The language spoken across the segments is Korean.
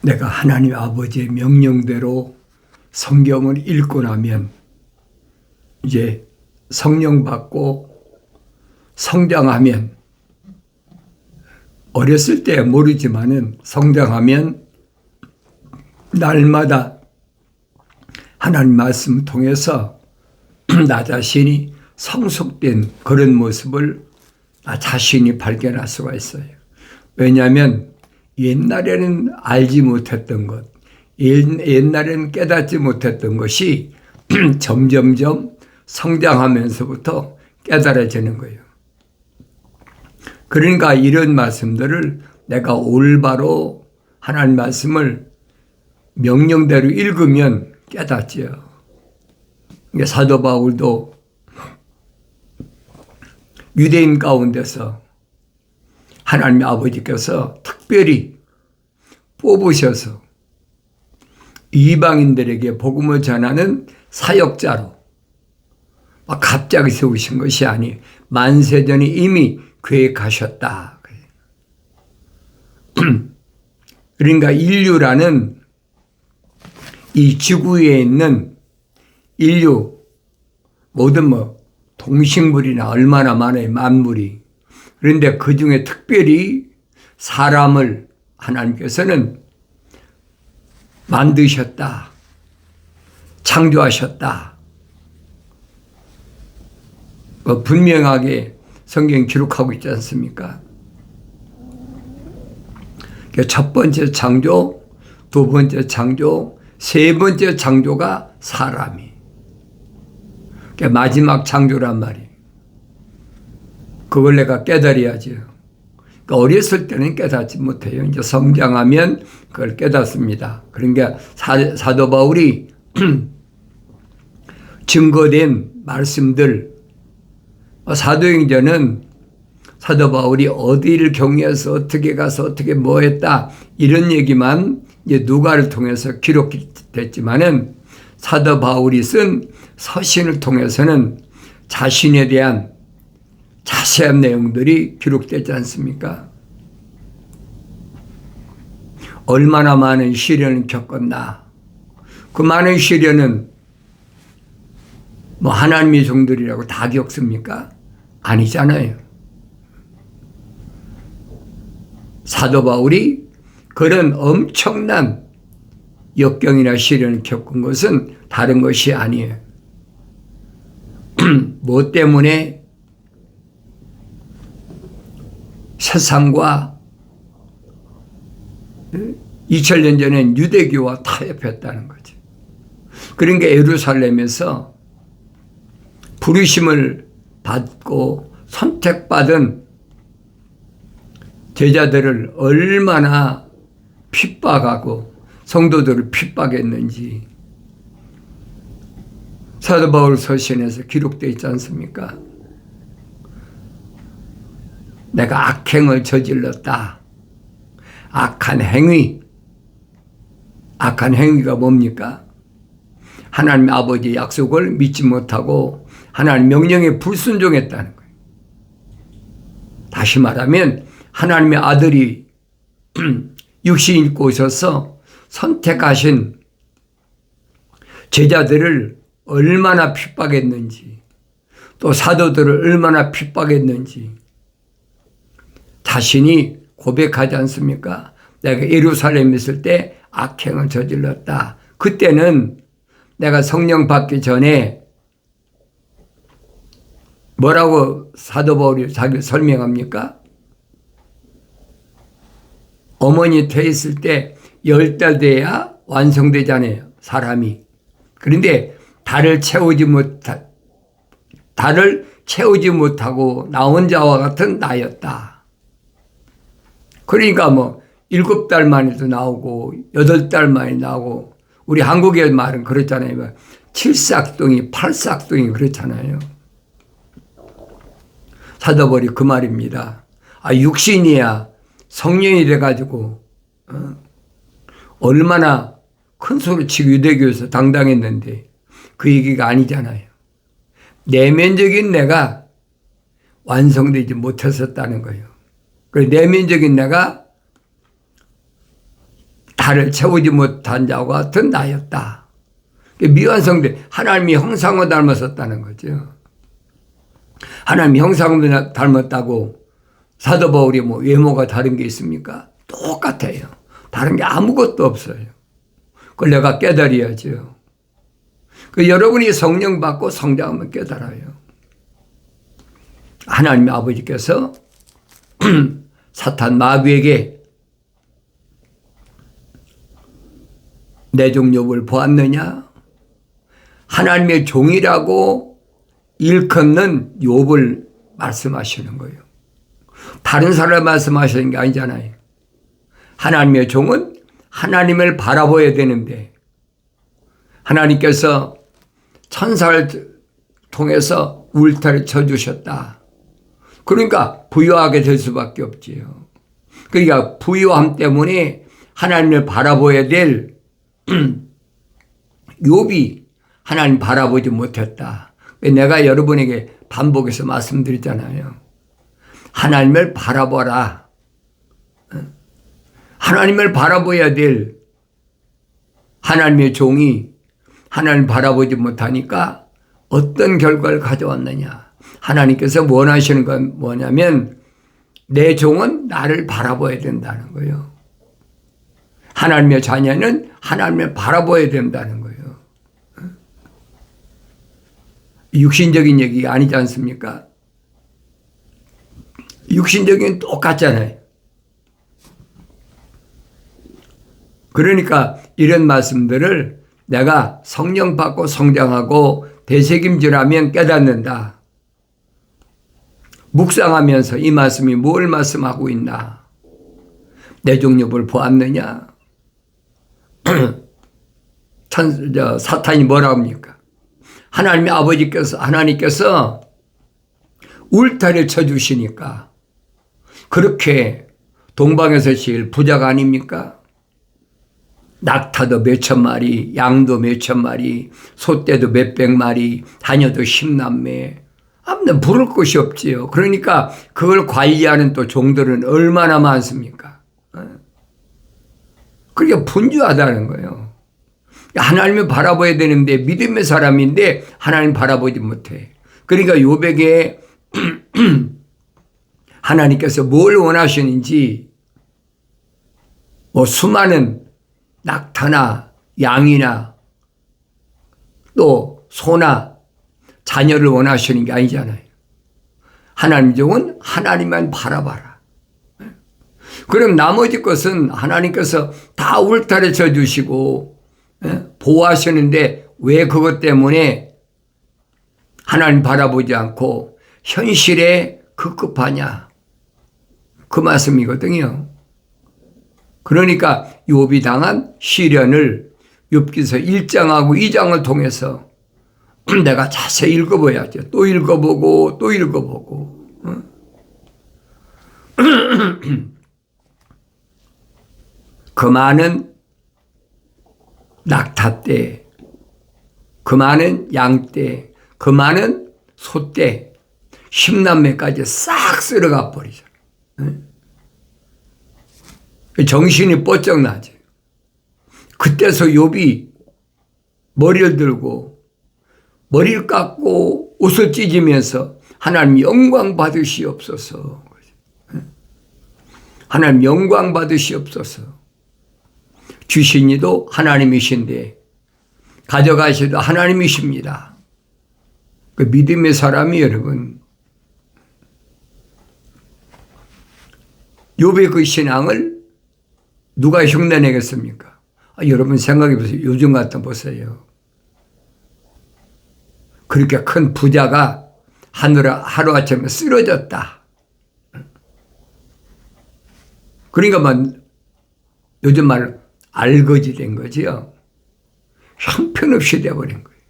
내가 하나님 아버지의 명령대로 성경을 읽고 나면 이제 성령 받고 성장하면, 어렸을 때 모르지만은 성장하면 날마다 하나님 말씀 통해서 나 자신이 성숙된 그런 모습을 나 자신이 발견할 수가 있어요. 왜냐하면 옛날에는 알지 못했던 것, 옛날에는 깨닫지 못했던 것이 점점점 성장하면서부터 깨달아지는 거예요. 그러니까 이런 말씀들을 내가 올바로 하나님 말씀을 명령대로 읽으면 깨닫지요. 사도 바울도 유대인 가운데서 하나님 아버지께서 특별히 뽑으셔서 이방인들에게 복음을 전하는 사역자로 막 갑자기 세우신 것이 아니, 만세전에 이미 계획하셨다. 그러니까 인류라는 이 지구에 있는 인류, 모든 동식물이나 얼마나 많아요, 만물이. 그런데 그 중에 특별히 사람을 하나님께서는 만드셨다, 창조하셨다. 분명하게 성경이 기록하고 있지 않습니까? 첫 번째 창조, 두 번째 창조, 세 번째 창조가 사람이. 마지막 창조란 말이에요. 그걸 내가 깨달아야죠. 그러니까 어렸을 때는 깨닫지 못해요. 이제 성장하면 그걸 깨닫습니다. 그러니까 사도 바울이 증거된 말씀들, 사도행전은 사도 바울이 어디를 경유해서 어떻게 가서 어떻게 뭐 했다, 이런 얘기만 이제 누가를 통해서 기록됐지만은 사도 바울이 쓴 서신을 통해서는 자신에 대한 자세한 내용들이 기록되지 않습니까? 얼마나 많은 시련을 겪었나. 그 많은 시련은 하나님의 종들이라고 다 겪습니까? 아니잖아요. 사도 바울이 그런 엄청난 역경이나 시련을 겪은 것은 다른 것이 아니에요. 뭐 때문에? 세상과 2000년 전엔 유대교와 타협했다는 거죠. 그러니까 예루살렘에서 부르심을 받고 선택받은 제자들을 얼마나 핍박하고 성도들을 핍박했는지 사도 바울 서신에서 기록되어 있지 않습니까? 내가 악행을 저질렀다. 악한 행위가 뭡니까? 하나님 아버지의 약속을 믿지 못하고 하나님 명령에 불순종했다는 거예요. 다시 말하면 하나님의 아들이 육신 입고 오셔서 선택하신 제자들을 얼마나 핍박했는지, 또 사도들을 얼마나 핍박했는지 자신이 고백하지 않습니까? 내가 예루살렘에 있을 때 악행을 저질렀다. 그때는 내가 성령 받기 전에 뭐라고 사도 바울이 자기를 설명합니까? 어머니 태 있을 때 10달 돼야 완성되잖아요, 사람이. 그런데 달을 채우지 못하고 나 혼자와 같은 나였다. 그러니까 7달 만에도 나오고 8달 만에 나오고, 우리 한국의 말은 그렇잖아요. 7싹둥이 8싹둥이 그렇잖아요. 사도 바울이 그 말입니다. 육신이야 성령이 돼가지고 얼마나 큰 소리치고 유대교에서 당당했는데 그 얘기가 아니잖아요. 내면적인 내가 완성되지 못했었다는 거예요. 그래서 내면적인 내가 다 나를 채우지 못한 자와 같은 나였다. 미완성돼 하나님이 형상을 닮았었다는 거죠. 하나님이 형상을 닮았다고 사도 바울이 뭐 외모가 다른 게 있습니까? 똑같아요. 다른 게 아무것도 없어요. 그걸 내가 깨달아야죠. 여러분이 성령 받고 성장하면 깨달아요. 하나님 아버지께서 사탄 마귀에게 내 종 욥을 보았느냐? 하나님의 종이라고 일컫는 욥을 말씀하시는 거예요. 다른 사람 말씀하시는 게 아니잖아요. 하나님의 종은 하나님을 바라봐야 되는데 하나님께서 천사를 통해서 울타리를 쳐주셨다. 그러니까 부유하게 될 수밖에 없지요. 그러니까 부유함 때문에 하나님을 바라봐야 될 욥이 하나님 바라보지 못했다. 내가 여러분에게 반복해서 말씀드리잖아요. 하나님을 바라보라. 하나님을 바라봐야 될 하나님의 종이 하나님 바라보지 못하니까 어떤 결과를 가져왔느냐. 하나님께서 원하시는 건 뭐냐면 내 종은 나를 바라봐야 된다는 거예요. 하나님의 자녀는 하나님을 바라봐야 된다는 거예요. 육신적인 얘기가 아니지 않습니까? 육신적인 똑같잖아요. 그러니까 이런 말씀들을 내가 성령 받고 성장하고 되새김질하면 깨닫는다. 묵상하면서 이 말씀이 뭘 말씀하고 있나? 내 종 욥을 보았느냐? 사탄이 뭐라 합니까? 하나님께서 울타리를 쳐주시니까 그렇게 동방에서 제일 부자가 아닙니까? 낙타도 몇천 마리, 양도 몇천 마리, 소떼도 몇백 마리, 다녀도 10남매. 아무튼 부를 곳이 없지요. 그러니까 그걸 관리하는 또 종들은 얼마나 많습니까? 그러니까 분주하다는 거예요. 하나님을 바라봐야 되는데 믿음의 사람인데 하나님 바라보지 못해. 그러니까 욥에게 하나님께서 뭘 원하시는지 뭐 수많은 낙타나 양이나 또 소나 자녀를 원하시는 게 아니잖아요. 하나님 종은 하나님만 바라봐라. 그럼 나머지 것은 하나님께서 다 울타리 쳐주시고 보호하시는데 왜 그것 때문에 하나님 바라보지 않고 현실에 급급하냐. 그 말씀이거든요. 그러니까 욥이 당한 시련을 욥기서 1장하고 2장을 통해서 내가 자세히 읽어봐야죠. 또 읽어보고 또 읽어보고. 그 많은 낙타떼, 그 많은 양떼, 그 많은 소떼, 10남매까지 싹 쓸어가 버리잖아요. 정신이 뻗쩍 나죠. 그때서 욥이 머리를 들고 머리를 깎고 옷을 찢으면서 하나님 영광 받으시옵소서. 하나님 영광 받으시옵소서. 주신 이도 하나님이신데 가져가시도 하나님이십니다. 그 믿음의 사람이 여러분 욥의 그 신앙을 누가 흉내내겠습니까? 여러분 생각해 보세요. 요즘 같아 보세요. 그렇게 큰 부자가 하루아침에 쓰러졌다. 그러니까 요즘 말 알거지 된 거지요. 형편없이 되어버린 거예요.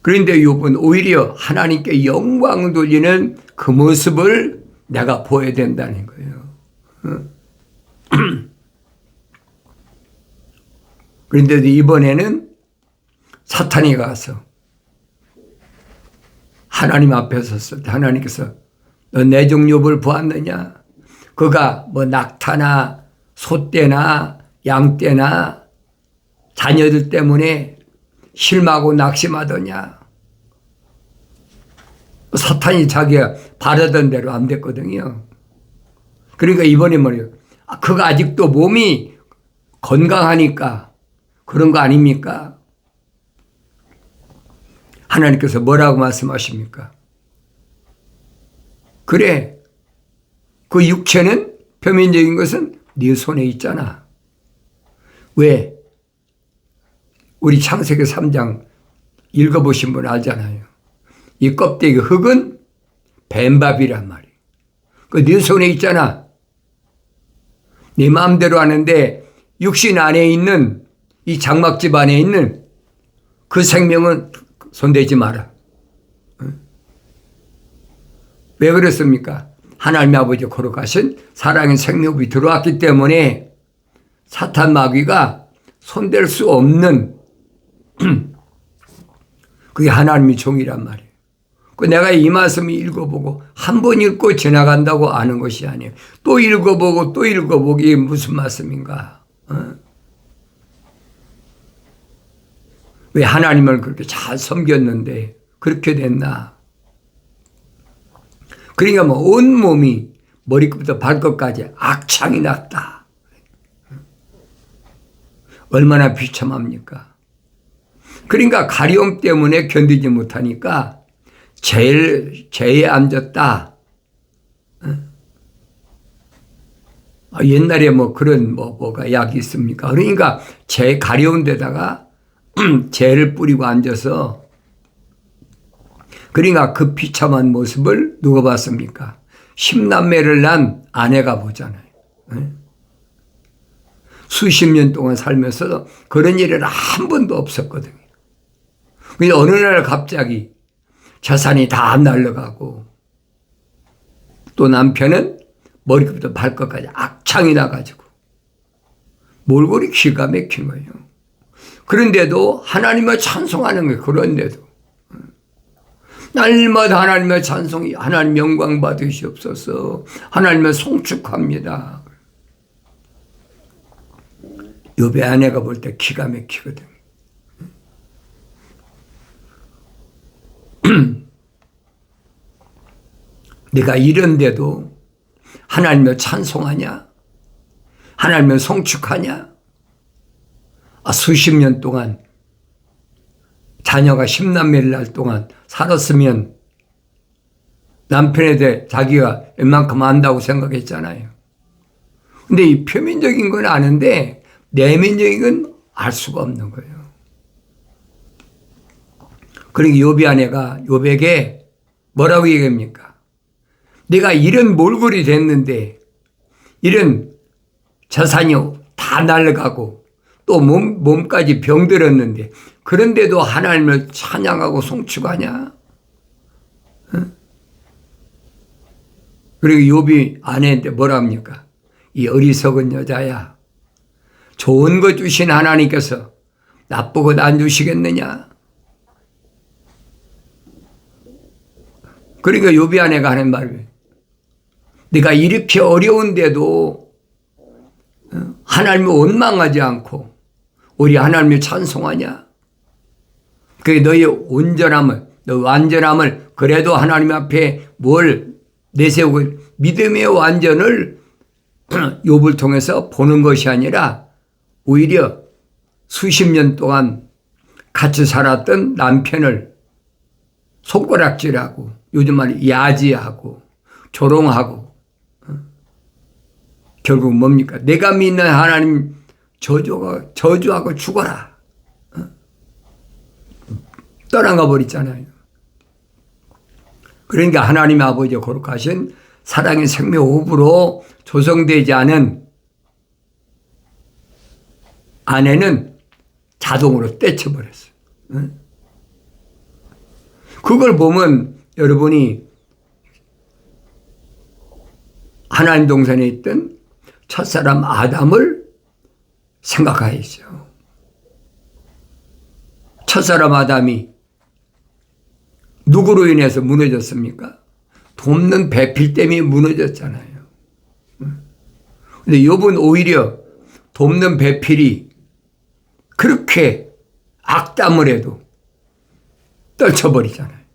그런데 욥은 오히려 하나님께 영광 돌리는 그 모습을 내가 보여야 된다는 거예요. 그런데 이번에는 사탄이 가서 하나님 앞에 섰을 때 하나님께서 너 내 종 욥을 보았느냐? 그가 뭐 낙타나 소떼나 양떼나 자녀들 때문에 실망하고 낙심하더냐. 사탄이 자기가 바라던 대로 안 됐거든요. 그러니까 이번에 뭐래요? 그가 아직도 몸이 건강하니까 그런 거 아닙니까? 하나님께서 뭐라고 말씀하십니까? 그래, 그 육체는 표면적인 것은 네 손에 있잖아. 왜? 우리 창세기 3장 읽어보신 분 알잖아요. 이 껍데기 흙은 뱀밥이란 말이에요. 그 네 손에 있잖아. 네 마음대로 하는데 육신 안에 있는 이 장막집 안에 있는 그 생명은 손대지 마라. 왜 그랬습니까? 하나님 아버지 거룩하신 사랑의 생명이 들어왔기 때문에 사탄 마귀가 손댈 수 없는 그게 하나님의 종이란 말이에요. 내가 이 말씀을 읽어보고 한 번 읽고 지나간다고 아는 것이 아니에요. 또 읽어보고 또 읽어보고 이게 무슨 말씀인가? 왜 하나님을 그렇게 잘 섬겼는데 그렇게 됐나? 그러니까 뭐 온몸이 머리끝부터 발끝까지 악창이 났다. 얼마나 비참합니까? 그러니까 가려움 때문에 견디지 못하니까 죄에 앉았다. 옛날에 뭐 그런 뭐가 약이 있습니까? 그러니까 죄 가려운 데다가 죄를 뿌리고 앉아서 그러니까 그 비참한 모습을 누가 봤습니까? 10남매를 낳은 아내가 보잖아요. 수십 년 동안 살면서 그런 일은 한 번도 없었거든요. 근데 어느 날 갑자기 재산이 다 날아가고 또 남편은 머리부터 발끝까지 악창이 나가지고 몰골이 기가 막힌 거예요. 그런데도 하나님을 찬송하는 거예요. 그런데도 날마다 하나님의 찬송이 하나님 영광 받으시옵소서 하나님을 송축합니다. 욥의 아내가 볼 때 기가 막히거든. 네가 이런데도 하나님을 찬송하냐? 하나님을 송축하냐? 수십 년 동안 자녀가 10남매를 낳을 동안 살았으면 남편에 대해 자기가 웬만큼 안다고 생각했잖아요. 근데 이 표면적인 건 아는데 내면적인 건 알 수가 없는 거예요. 그러니까 욥의 아내가 욥에게 뭐라고 얘기합니까? 내가 이런 몰골이 됐는데 이런 재산이 다 날아가고 또 몸까지 병들었는데 그런데도 하나님을 찬양하고 송축하냐? 그리고 욥이 아내한테 뭐라 합니까? 이 어리석은 여자야. 좋은 거 주신 하나님께서 나쁜 것 안 주시겠느냐? 그러니까 욥의 아내가 하는 말이에요. 네가 이렇게 어려운데도 하나님을 원망하지 않고 우리 하나님을 찬송하냐? 그게 너의 온전함을, 너 완전함을 그래도 하나님 앞에 뭘 내세우고 믿음의 완전을 욥을 통해서 보는 것이 아니라 오히려 수십 년 동안 같이 살았던 남편을 손가락질하고 요즘 말 야지하고 조롱하고 결국 뭡니까? 내가 믿는 하나님 저주하고 죽어라. 떠나가 버렸잖아요. 그러니까 하나님 아버지 거룩하신 사랑의 생명호흡으로 조성되지 않은 아내는 자동으로 떼쳐버렸어요. 그걸 보면 여러분이 하나님 동산에 있던 첫사람 아담을 생각하시죠. 첫사람 아담이 누구로 인해서 무너졌습니까? 돕는 배필 때문에 무너졌잖아요. 근데 욥은 오히려 돕는 배필이 그렇게 악담을 해도 떨쳐버리잖아요.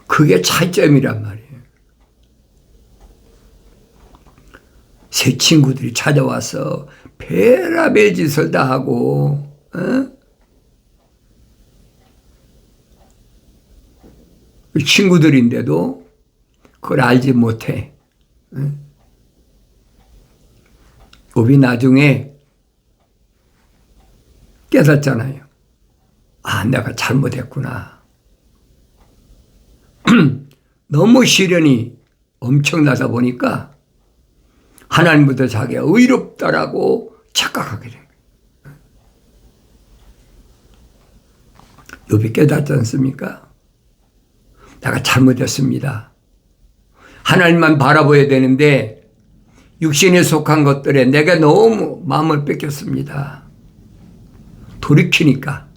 그게 차이점이란 말이에요. 새 친구들이 찾아와서 별의별 짓을 다 하고, 친구들인데도 그걸 알지 못해. 욥이 나중에 깨닫잖아요. 아, 내가 잘못했구나. 너무 시련이 엄청나다 보니까 하나님부터 자기가 의롭다라고 착각하게 된 거예요. 욥이 깨닫지 않습니까? 내가 잘못했습니다. 하나님만 바라봐야 되는데 육신에 속한 것들에 내가 너무 마음을 뺏겼습니다. 돌이키니까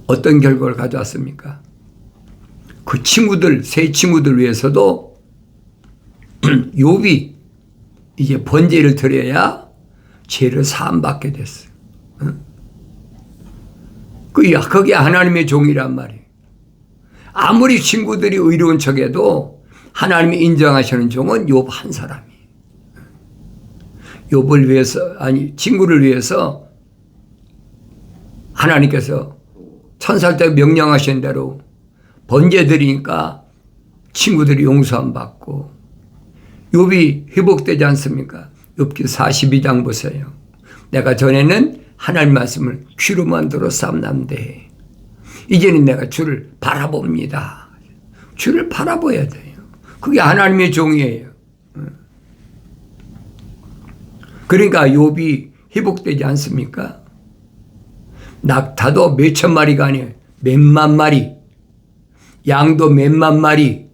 어떤 결과를 가져왔습니까? 그 친구들, 새 친구들 위해서도 욥이 이제 번제를 드려야 죄를 사함받게 됐어요. 그게 하나님의 종이란 말이에요. 아무리 친구들이 의로운 척해도 하나님이 인정하시는 종은 욥 한 사람이에요. 욥을 위해서, 아니 친구를 위해서 하나님께서 천사할 때 명령하신 대로 번제 드리니까 친구들이 용서함 받고 욥이 회복되지 않습니까? 욥기 42장 보세요. 내가 전에는 하나님 말씀을 귀로만 들어 삼남대 이제는 내가 주를 바라봅니다. 주를 바라봐야 돼요. 그게 하나님의 종이에요. 그러니까 욥이 회복되지 않습니까? 낙타도 몇천 마리가 아니에요. 몇만 마리. 양도 몇만 마리.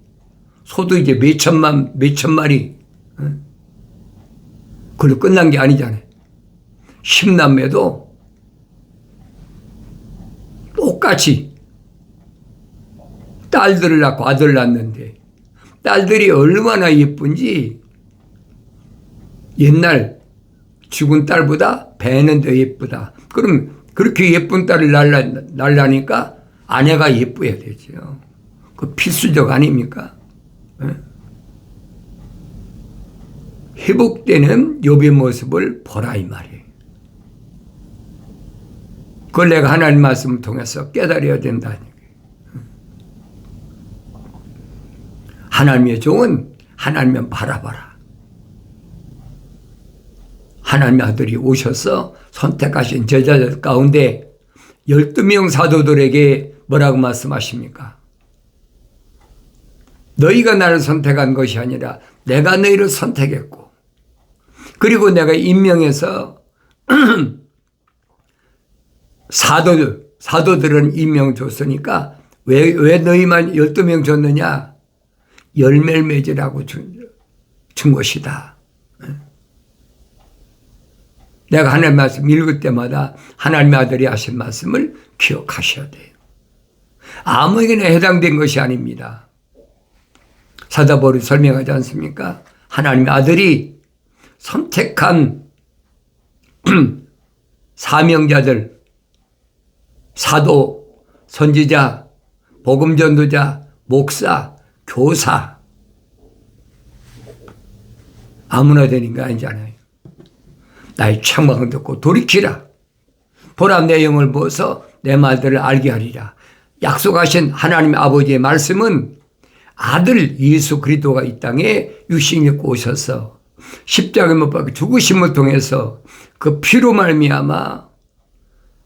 소도 이제 몇천 마리. 그걸로 끝난 게 아니잖아요. 10남매도 똑같이 딸들을 낳고 아들을 낳는데 딸들이 얼마나 예쁜지 옛날 죽은 딸보다 배는 더 예쁘다. 그럼 그렇게 예쁜 딸을 낳으니까 아내가 예뻐야 되죠. 그 필수적 아닙니까? 회복되는 욥의 모습을 보라 이 말이에요. 그걸 내가 하나님 말씀을 통해서 깨달아야 된다는 거예요. 하나님의 종은 하나님만 바라봐라. 하나님의 아들이 오셔서 선택하신 제자들 가운데 12명 사도들에게 뭐라고 말씀하십니까? 너희가 나를 선택한 것이 아니라 내가 너희를 선택했고 그리고 내가 임명해서 사도들은 임명 줬으니까 왜 너희만 12명 줬느냐? 열매를 맺으라고 준 것이다. 내가 하나님의 말씀 읽을 때마다 하나님의 아들이 하신 말씀을 기억하셔야 돼요. 아무에게나 해당된 것이 아닙니다. 사도 바울이 설명하지 않습니까? 하나님의 아들이 선택한 사명자들, 사도, 선지자, 복음전도자, 목사, 교사 아무나 되는 거 아니잖아요. 나의 책망을 듣고 돌이키라. 보라 내 영을 부어서 내 말들을 알게 하리라. 약속하신 하나님의 아버지의 말씀은 아들 예수 그리스도가 이 땅에 육신 입고 오셔서 십자가에 못 박혀 죽으심을 통해서 그 피로 말미암아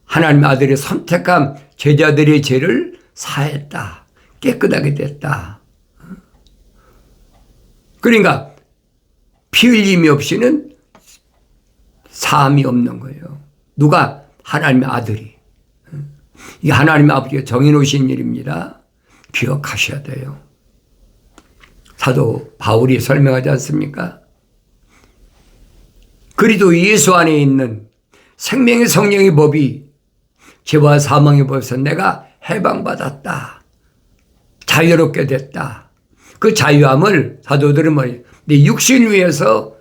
하나님의 아들이 선택한 제자들의 죄를 사했다. 깨끗하게 됐다. 그러니까 피 흘림이 없이는 사함이 없는 거예요. 누가? 하나님의 아들이. 이게 하나님의 아버지가 정해놓으신 일입니다. 기억하셔야 돼요. 사도 바울이 설명하지 않습니까? 그리도 예수 안에 있는 생명의 성령의 법이 죄와 사망의 법에서 내가 해방받았다. 자유롭게 됐다. 그 자유함을 사도들은 내 육신 위해서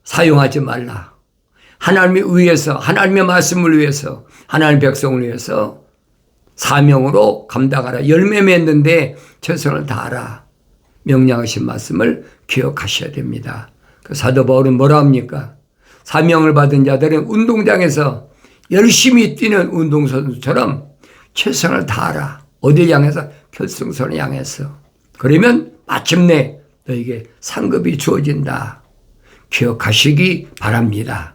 사용하지 말라. 하나님을 위해서, 하나님의 말씀을 위해서, 하나님의 백성을 위해서 사명으로 감당하라. 열매 맺는데 최선을 다하라. 명령하신 말씀을 기억하셔야 됩니다. 그 사도 바울은 뭐라 합니까? 사명을 받은 자들은 운동장에서 열심히 뛰는 운동선수처럼 최선을 다하라. 어디 향해서? 결승선을 향해서. 그러면 마침내 너에게 상급이 주어진다. 기억하시기 바랍니다.